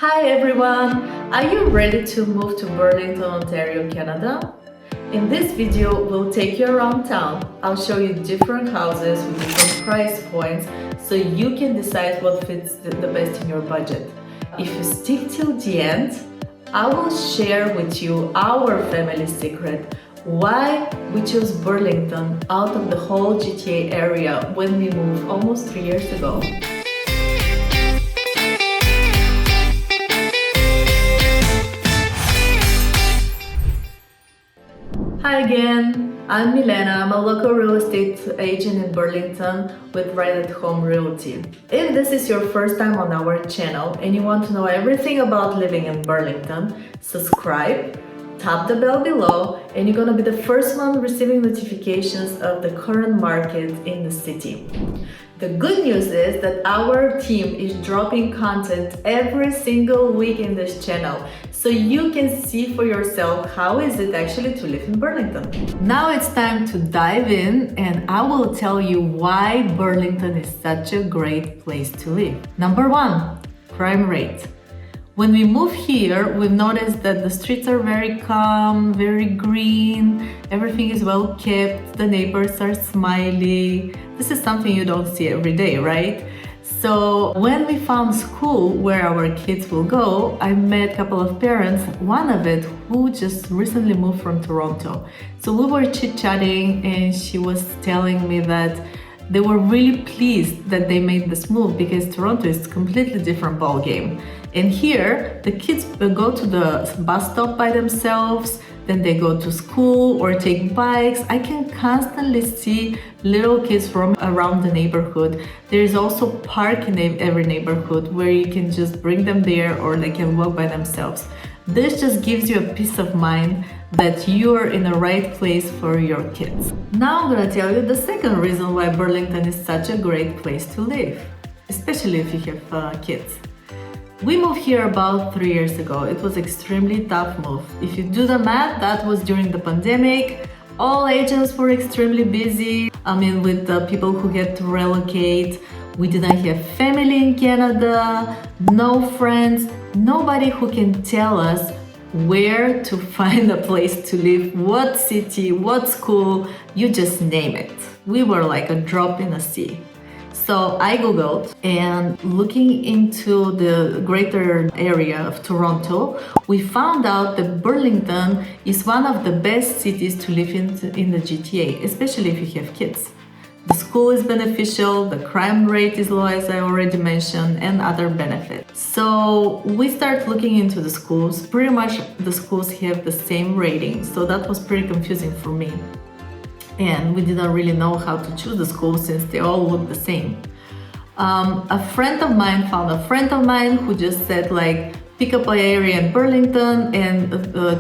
Hi everyone! Are you ready to move to Burlington, Ontario, Canada? In this video, we'll take you around town. I'll show you different houses with different price points so you can decide what fits the best in your budget. If you stick till the end, I will share with you our family secret, why we chose Burlington out of the whole GTA area when we moved almost 3 years ago. Hi again, I'm Milena. I'm a local real estate agent in Burlington with Right at Home Realty. If this is your first time on our channel and you want to know everything about living in Burlington, subscribe, tap the bell below, and you're gonna be the first one receiving notifications of the current market in the city. The good news is that our team is dropping content every single week in this channel, so you can see for yourself how is it actually to live in Burlington. Now it's time to dive in, and I will tell you why Burlington is such a great place to live. Number one, crime rate. When we moved here, we've noticed that the streets are very calm, very green, everything is well kept, the neighbors are smiley. This is something you don't see every day, right? So when we found school where our kids will go, I met a couple of parents, one of it who just recently moved from Toronto. So we were chit-chatting and she was telling me that they were really pleased that they made this move because Toronto is a completely different ballgame. And here, the kids go to the bus stop by themselves, then they go to school or take bikes. I can constantly see little kids from around the neighborhood. There is also park in every neighborhood where you can just bring them there or they can walk by themselves. This just gives you a peace of mind that you're in the right place for your kids. Now I'm gonna tell you the second reason why Burlington is such a great place to live, especially if you have kids. We moved here about 3 years ago. It was extremely tough move. If you do the math, that was during the pandemic. All agents were extremely busy. With the people who had to relocate. We didn't have family in Canada, no friends, nobody who can tell us where to find a place to live, what city, what school, you just name it. We were like a drop in the sea. So I Googled, and looking into the greater area of Toronto, we found out that Burlington is one of the best cities to live in the GTA, especially if you have kids. The school is beneficial, the crime rate is low, as I already mentioned, and other benefits. So we start looking into the schools. Pretty much the schools have the same rating, so that was pretty confusing for me. And we didn't really know how to choose the school since they all look the same. A friend of mine found a friend of mine who just said pick up an area in Burlington and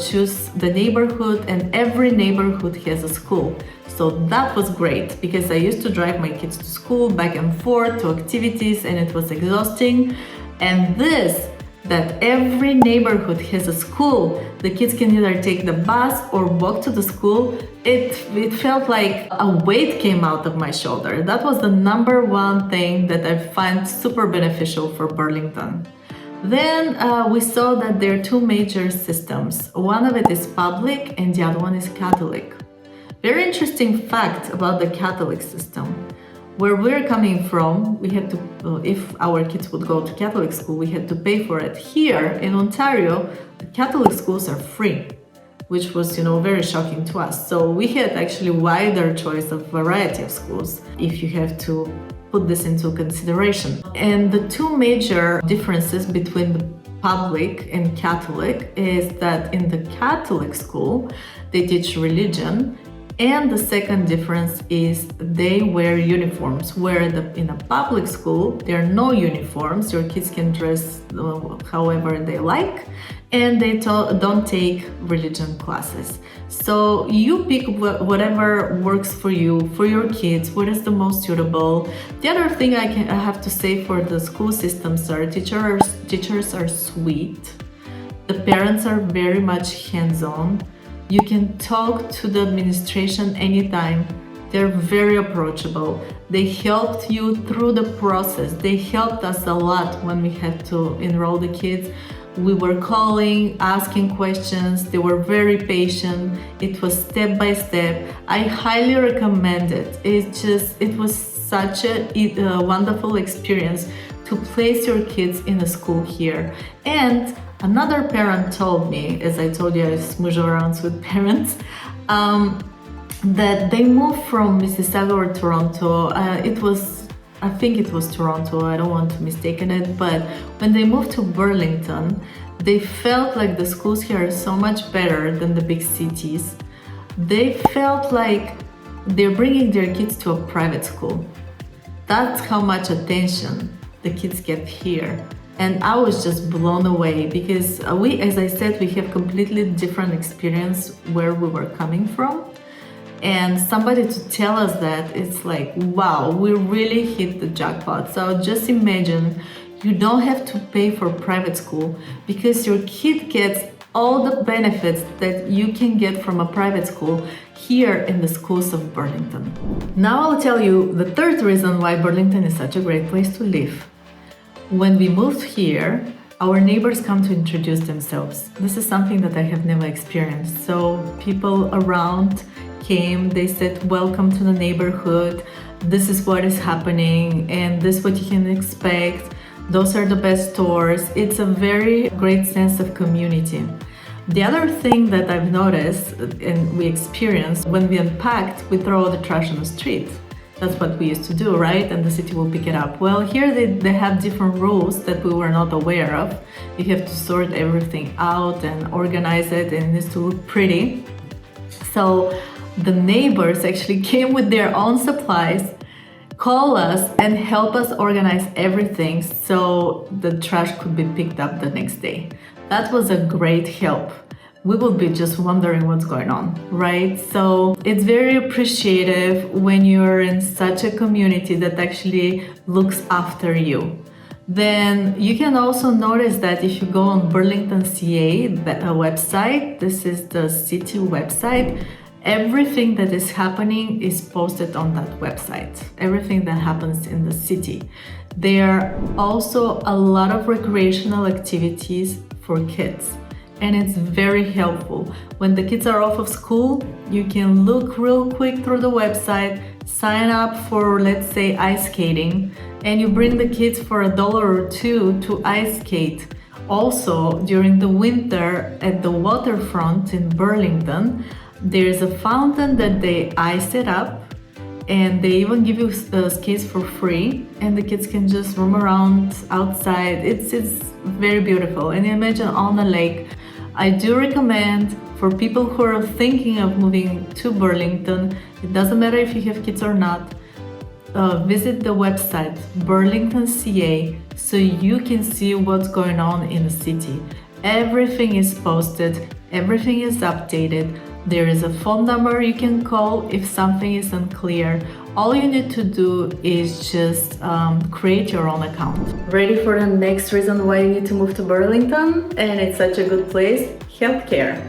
choose the neighborhood, and every neighborhood has a school. So that was great because I used to drive my kids to school back and forth to activities, and it was exhausting. And that every neighborhood has a school, the kids can either take the bus or walk to the school, it felt like a weight came out of my shoulder. That was the number one thing that I find super beneficial for Burlington. Then we saw that there are two major systems. One of it is public and the other one is Catholic. Very interesting fact about the Catholic system. Where we're coming from, we had to, if our kids would go to Catholic school, we had to pay for it. Here in Ontario, the Catholic schools are free, which was, very shocking to us. So we had actually wider choice of variety of schools, if you have to put this into consideration. And the two major differences between the public and Catholic is that in the Catholic school, they teach religion. And the second difference is they wear uniforms, where in a public school, there are no uniforms. Your kids can dress however they like, and they don't take religion classes. So you pick whatever works for you, for your kids, what is the most suitable. The other thing I have to say for the school systems are teachers are sweet. The parents are very much hands-on. You can talk to the administration anytime. They're very approachable. They helped you through the process. They helped us a lot when we had to enroll the kids. We were calling, asking questions. They were very patient. It was step by step. I highly recommend it. It was such a wonderful experience to place your kids in a school here. And another parent told me, as I told you, I smooch around with parents, that they moved from Mississauga or Toronto. I think it was Toronto, I don't want to mistake it, but when they moved to Burlington, they felt like the schools here are so much better than the big cities. They felt like they're bringing their kids to a private school. That's how much attention the kids get here. And I was just blown away because as I said, we have completely different experience where we were coming from. And somebody to tell us that, it's like, wow, we really hit the jackpot. So just imagine, you don't have to pay for private school because your kid gets all the benefits that you can get from a private school here in the schools of Burlington. Now I'll tell you the third reason why Burlington is such a great place to live. When we moved here, our neighbors come to introduce themselves. This is something that I have never experienced. So people around came, they said, welcome to the neighborhood, this is what is happening, and this is what you can expect, those are the best stores. It's a very great sense of community. The other thing that I've noticed and we experienced, when we unpacked, we throw the trash on the street. That's what we used to do, right? And the city will pick it up. Well, here they have different rules that we were not aware of. You have to sort everything out and organize it, and it needs to look pretty. So the neighbors actually came with their own supplies, call us and help us organize everything so the trash could be picked up the next day. That was a great help. We would be just wondering what's going on, right? So it's very appreciative when you're in such a community that actually looks after you. Then you can also notice that if you go on Burlington CA, the website, this is the city website, everything that is happening is posted on that website. Everything that happens in the city. There are also a lot of recreational activities for kids. And it's very helpful. When the kids are off of school, you can look real quick through the website, sign up for, let's say, ice skating, and you bring the kids for $1 or $2 to ice skate. Also, during the winter at the waterfront in Burlington, there's a fountain that they ice it up, and they even give you skates for free, and the kids can just roam around outside. It's very beautiful. And imagine on the lake. I do recommend for people who are thinking of moving to Burlington, it doesn't matter if you have kids or not, visit the website Burlington CA so you can see what's going on in the city. Everything is posted, everything is updated. There is a phone number you can call if something is unclear. All you need to do is just create your own account. Ready for the next reason why you need to move to Burlington? And it's such a good place, healthcare.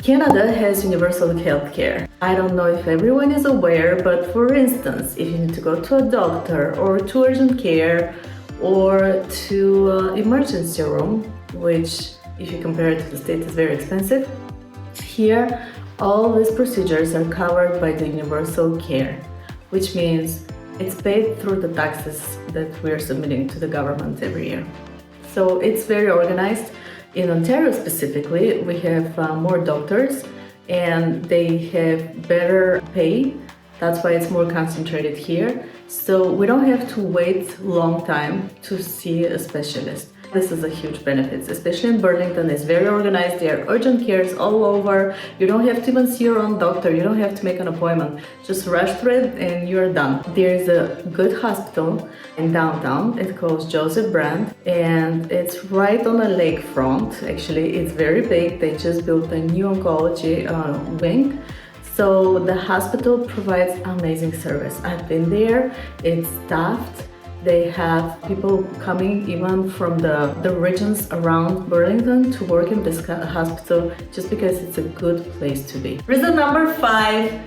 Canada has universal healthcare. I don't know if everyone is aware, but for instance, if you need to go to a doctor or to urgent care or to emergency room, which if you compare it to the States is very expensive, here all these procedures are covered by the universal care, which means it's paid through the taxes that we're submitting to the government every year. So it's very organized. In Ontario specifically, we have more doctors and they have better pay. That's why it's more concentrated here. So we don't have to wait a long time to see a specialist. This is a huge benefit, especially in Burlington. It's very organized. There are urgent cares all over. You don't have to even see your own doctor. You don't have to make an appointment. Just rush through it and you're done. There's a good hospital in downtown. It's called Joseph Brand and it's right on a lakefront. Actually, it's very big. They just built a new oncology wing. So the hospital provides amazing service. I've been there. It's staffed. They have people coming even from the regions around Burlington to work in this hospital just because it's a good place to be. Reason number 5,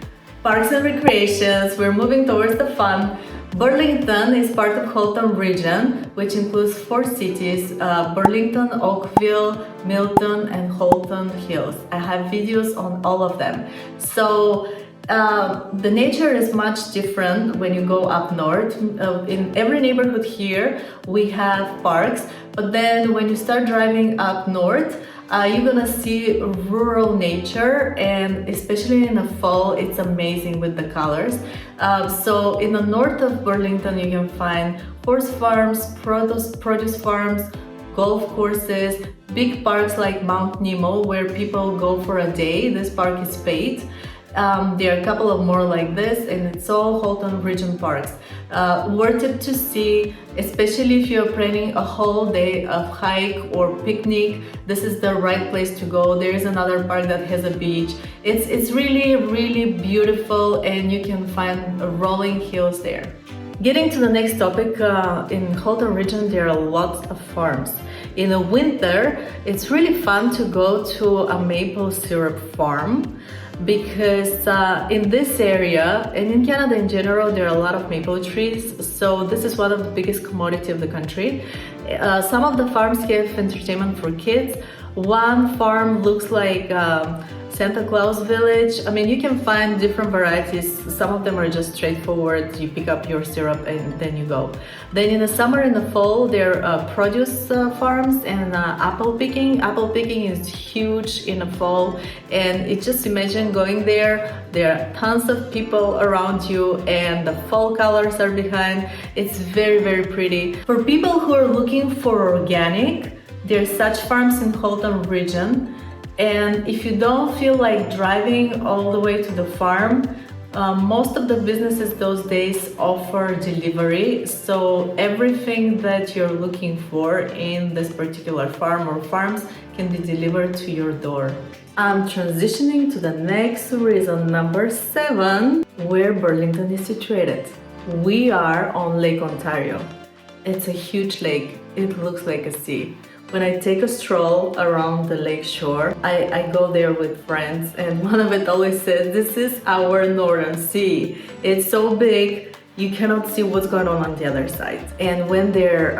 Parks and recreations, we're moving towards the fun. Burlington is part of Halton region, which includes 4 cities, Burlington, Oakville, Milton, and Halton Hills. I have videos on all of them. So the nature is much different when you go up north. In every neighborhood here, we have parks, but then when you start driving up north, you're gonna see rural nature, and especially in the fall, it's amazing with the colors. So in the north of Burlington, you can find horse farms, produce farms, golf courses, big parks like Mount Nemo, where people go for a day. This park is paid. There are a couple of more like this, and it's all Halton region parks. Worth it to see, especially if you're planning a whole day of hike or picnic. This is the right place to go. There is another park that has a beach. It's really beautiful, and you can find rolling hills there. Getting to the next topic, in Halton region there are lots of farms. In the winter, it's really fun to go to a maple syrup farm, because in this area and in Canada in general, there are a lot of maple trees, so this is one of the biggest commodity of the country. Some of the farms have entertainment for kids. One farm looks like Santa Claus village. I mean, you can find different varieties. Some of them are just straightforward. You pick up your syrup and then you go. Then in the summer and the fall, there are produce farms and apple picking. Apple picking is huge in the fall, and just imagine going there. There are tons of people around you, and the fall colors are behind. It's very pretty. For people who are looking for organic, there's such farms in Halton region. And if you don't feel like driving all the way to the farm, most of the businesses those days offer delivery. So everything that you're looking for in this particular farm or farms can be delivered to your door. I'm transitioning to the next reason, number 7, where Burlington is situated. We are on Lake Ontario. It's a huge lake. It looks like a sea. When I take a stroll around the lake shore, I go there with friends, and one of it always says, this is our northern sea. It's so big, you cannot see what's going on the other side. And when there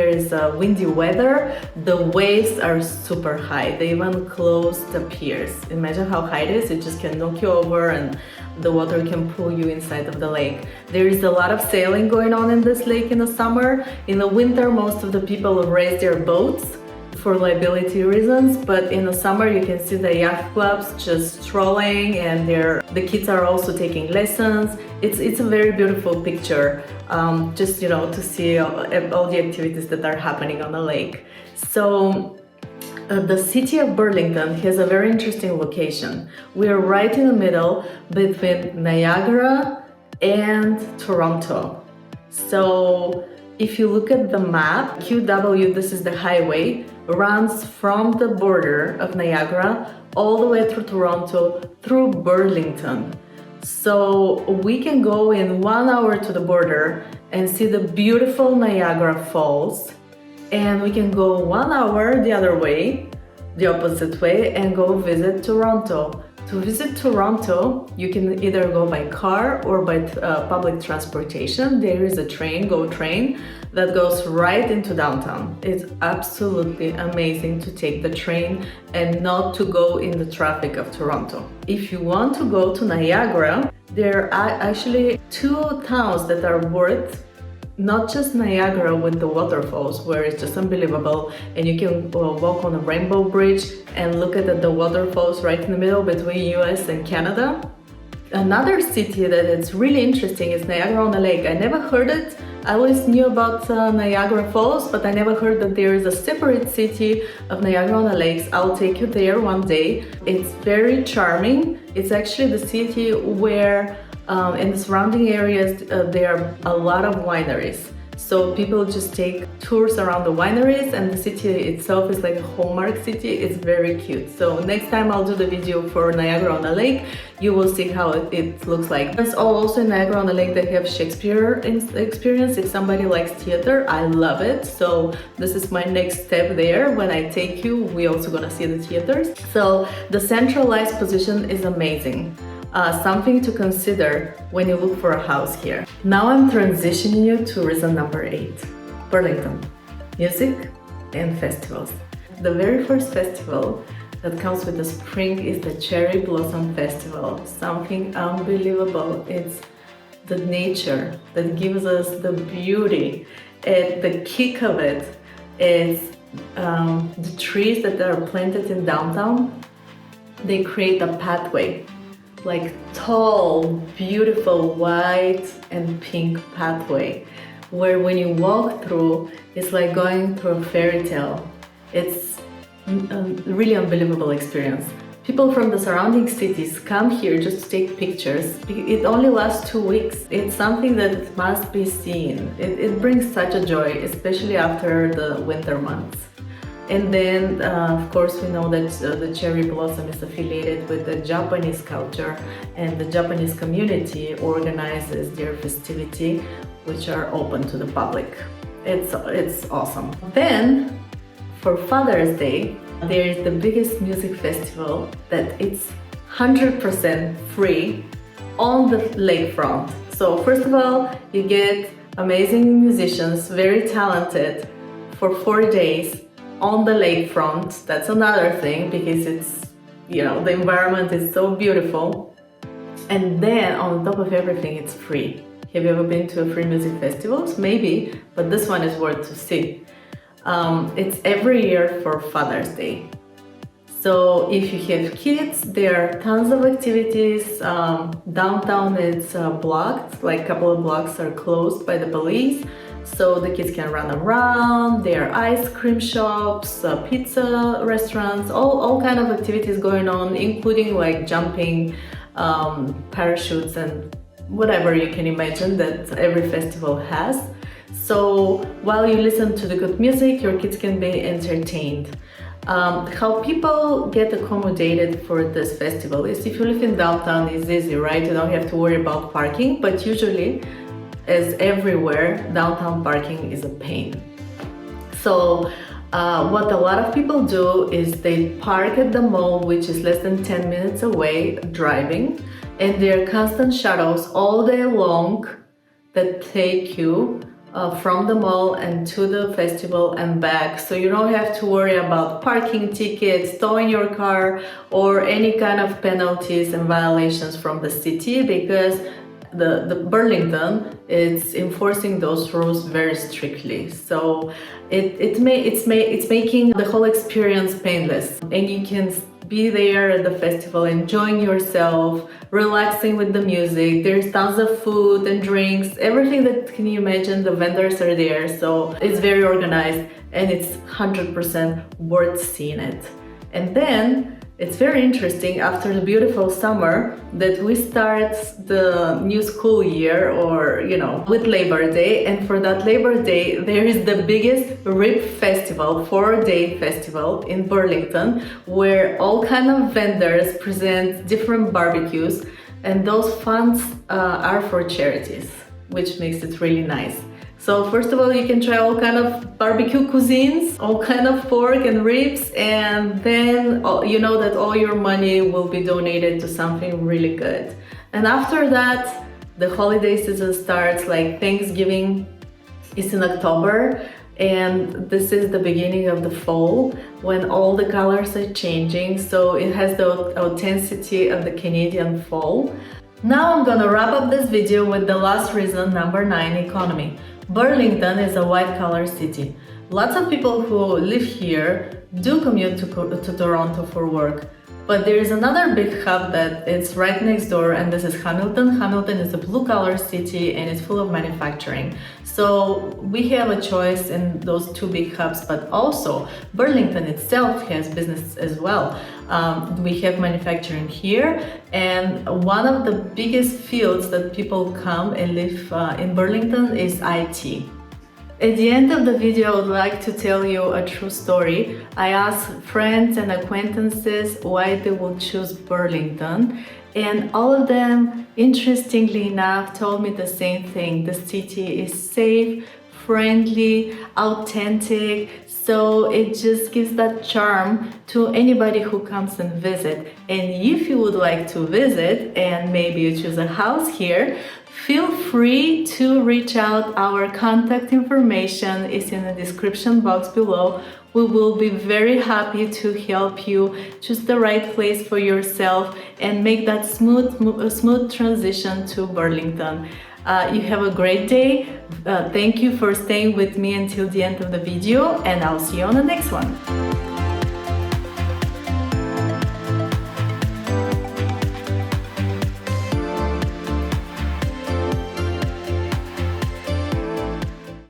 is windy weather, the waves are super high. They even close the piers. Imagine how high it is. It just can knock you over, and the water can pull you inside of the lake. There is a lot of sailing going on in this lake in the summer. In the winter, most of the people raise their boats for liability reasons, but in the summer you can see the yacht clubs just strolling, and the kids are also taking lessons. It's a very beautiful picture, just to see all the activities that are happening on the lake. So the city of Burlington has a very interesting location. We are right in the middle between Niagara and Toronto. So if you look at the map, QW, this is the highway, runs from the border of Niagara all the way through Toronto, through Burlington. So we can go in 1 hour to the border and see the beautiful Niagara Falls, and we can go 1 hour the other way, the opposite way, and go visit Toronto. To visit Toronto, you can either go by car or by public transportation. There is a GO train that goes right into downtown. It's absolutely amazing to take the train and not to go in the traffic of Toronto. If you want to go to Niagara, there are actually 2 towns that are worth, not just Niagara with the waterfalls, where it's just unbelievable, and you can walk on a rainbow bridge and look at the waterfalls right in the middle between US and Canada. Another city that is really interesting is Niagara-on-the-Lake. I never heard it. I always knew about Niagara Falls, but I never heard that there is a separate city of Niagara-on-the-Lakes. I'll take you there one day. It's very charming. It's actually the city where in the surrounding areas, there are a lot of wineries. So people just take tours around the wineries, and the city itself is like a hallmark city. It's very cute. So next time I'll do the video for Niagara-on-the-Lake, you will see how it looks like. There's also in Niagara-on-the-Lake they have Shakespeare experience. If somebody likes theater, I love it. So this is my next step there. When I take you, we're also gonna see the theaters. So the centralized position is amazing. something to consider when you look for a house here. Now I'm transitioning you to reason number 8, Burlington, music and festivals. The very first festival that comes with the spring is the Cherry Blossom Festival. Something unbelievable. It's the nature that gives us the beauty. And the kick of it is the trees that are planted in downtown. They create a pathway, like tall, beautiful white and pink pathway, where when you walk through, it's like going through a fairy tale. It's a really unbelievable experience. People from the surrounding cities come here just to take pictures. It only lasts 2 weeks. It's something that must be seen. It brings such a joy, especially after the winter months. And then, of course, we know that the cherry blossom is affiliated with the Japanese culture, and the Japanese community organizes their festivity, which are open to the public. It's awesome. Then, for Father's Day, there is the biggest music festival that it's 100% free on the lakefront. So first of all, you get amazing musicians, very talented, for 4 days on the lakefront. That's another thing, because it's, the environment is so beautiful. And then on top of everything, it's free. Have you ever been to a free music festivals? Maybe, but this one is worth to see. It's every year for Father's Day. So if you have kids, there are tons of activities. Downtown it's blocked, like a couple of blocks are closed by the police. So the kids can run around. There are ice cream shops, pizza restaurants, all kind of activities going on, including like jumping, parachutes, and whatever you can imagine that every festival has. So while you listen to the good music, your kids can be entertained. How people get accommodated for this festival is, if you live in downtown, it's easy, right? You don't have to worry about parking, but usually, as everywhere, downtown parking is a pain. So what a lot of people do is they park at the mall, which is less than 10 minutes away driving, and there are constant shuttles all day long that take you from the mall and to the festival and back. So you don't have to worry about parking tickets, towing your car, or any kind of penalties and violations from the city, because the Burlington is enforcing those rules very strictly. So it's making the whole experience painless, and you can be there at the festival, enjoying yourself, relaxing with the music. There's tons of food and drinks, everything that can you imagine. The vendors are there, so it's very organized, and it's 100% worth seeing it. And then it's very interesting, after the beautiful summer, that we start the new school year, or with Labor Day. And for that Labor Day, there is the biggest rib festival, 4-day festival in Burlington, where all kind of vendors present different barbecues, and those funds are for charities, which makes it really nice. So first of all, you can try all kind of barbecue cuisines, all kind of pork and ribs, and then you know that all your money will be donated to something really good. And after that, the holiday season starts. Like Thanksgiving is in October, and this is the beginning of the fall, when all the colors are changing. So it has the authenticity of the Canadian fall. Now I'm gonna wrap up this video with the last reason, number 9, economy. Burlington is a white-collar city. Lots of people who live here do commute to Toronto for work. But there is another big hub that it's right next door, and this is Hamilton. Hamilton is a blue-collar city, and it's full of manufacturing. So we have a choice in those two big hubs, but also Burlington itself has business as well. We have manufacturing here, and one of the biggest fields that people come and live in Burlington is IT. At the end of the video, I would like to tell you a true story. I asked friends and acquaintances why they would choose Burlington, and all of them, interestingly enough, told me the same thing. The city is safe, friendly, authentic, So it just gives that charm to anybody who comes and visit. And if you would like to visit and maybe you choose a house here, feel free to reach out. Our contact information is in the description box below. We will be very happy to help you choose the right place for yourself and make that smooth transition to Burlington. You have a great day. Thank you for staying with me until the end of the video, and I'll see you on the next one.